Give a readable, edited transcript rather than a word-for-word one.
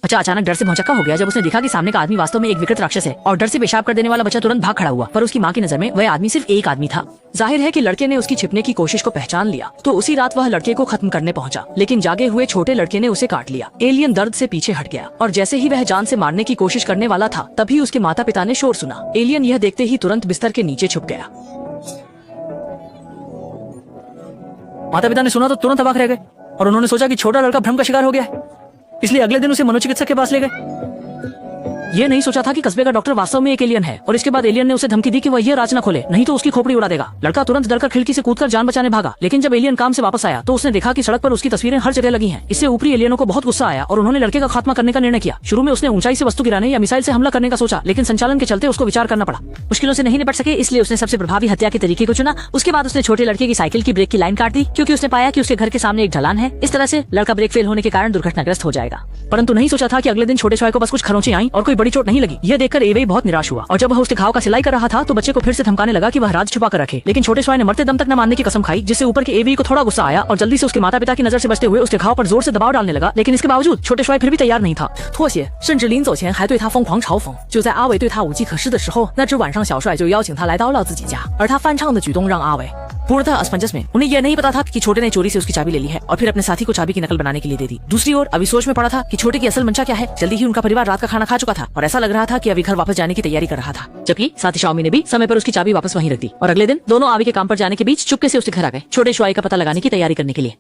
बच्चा अचानक डर से भौचक्का हो गया जब उसने देखा कि सामने का आदमी वास्तव में एक विकृत राक्षस है और डर से पेशाब कर देने वाला बच्चा तुरंत भाग खड़ा हुआ। पर उसकी माँ की नजर में वह आदमी सिर्फ एक आदमी था। जाहिर है कि लड़के ने उसकी छिपने की कोशिश को पहचान लिया, तो उसी रात वह लड़के को खत्म करने पहुंचा, लेकिन जागे हुए छोटे लड़के ने उसे काट लिया। एलियन दर्द से पीछे हट गया और जैसे ही वह जान से मारने की कोशिश करने वाला था तभी उसके माता पिता ने शोर सुना। एलियन यह देखते ही तुरंत बिस्तर के नीचे छुप गया। माता पिता ने सुना तो तुरंत अवाक रह गए और उन्होंने सोचा कि छोटा लड़का भ्रम का शिकार हो गया है, इसलिए अगले दिन उसे मनोचिकित्सक के पास ले गए। ये नहीं सोचा था कि कस्बे का डॉक्टर वास्तव में एक एलियन है और इसके बाद एलियन ने उसे धमकी दी कि वह यह राज न खोले, नहीं तो उसकी खोपड़ी उड़ा देगा। लड़का तुरंत डरकर खिड़की से कूदकर जान बचाने भागा, लेकिन जब एलियन काम से वापस आया तो उसने देखा कि सड़क पर उसकी तस्वीरें हर जगह लगी हैं। इससे ऊपरी एलियनों को बहुत गुस्सा आया और उन्होंने लड़के का खात्मा करने का निर्णय किया। शुरू में उसने ऊंचाई से वस्तु गिराने या मिसाइल से हमला करने का सोचा, लेकिन संचालन के चलते उसको विचार करना पड़ा। मुश्किलों से नहीं निपट सके, इसलिए उसने सबसे प्रभावी हत्या के तरीके को चुना। उसके बाद उसने छोटे लड़के की साइकिल की ब्रेक की लाइन काट दी, क्योंकि उसने पाया कि उसके घर के सामने एक ढलान है। इस तरह से लड़का ब्रेक फेल होने के कारण दुर्घटनाग्रस्त हो जाएगा। परंतु नहीं सोचा था कि अगले दिन छोटे शॉय को बस कुछ खरोंचें आई और कोई बड़ी चोट नहीं लगी। यह देखकर एवेई बहुत निराश हुआ और जब वह उसके घाव का सिलाई कर रहा था तो बच्चे को फिर से धमकाने लगा कि वह राज छुपा कर रखे। लेकिन छोटे शॉय ने मरते दम तक न मानने की कसम खाई, जिससे ऊपर के एवेई को थोड़ा गुस्सा आया और जल्दी से उसके माता पिता की नजर से बचते हुए उसके घाव पर जोर से दबाव डालने लगा। लेकिन इसके बावजूद छोटे शॉय फिर भी तैयार नहीं था। 妥协，甚至临走前还对他疯狂嘲讽。就在阿伟对他无计可施的时候，那只晚上小帅就邀请他来叨唠自己家，而他翻唱的举动让阿伟 पूर्णतः असमंजस में। उन्हें यह नहीं पता था कि छोटे ने चोरी से उसकी चाबी ले ली है और फिर अपने साथी को चाबी की नकल बनाने के लिए दे दी। दूसरी ओर अभी सोच में पड़ा था कि छोटे की असल मंशा क्या है। जल्दी ही उनका परिवार रात का खाना खा चुका था और ऐसा लग रहा था कि अभी घर वापस जाने की तैयारी कर रहा था, जबकि साथी शाओमी ने भी समय पर उसकी चाबी वापस वहीं रख दी और अगले दिन दोनों आवी के काम पर जाने के बीच चुपके से उसके घर आ गए, छोटे शॉय का पता लगाने की तैयारी करने के लिए।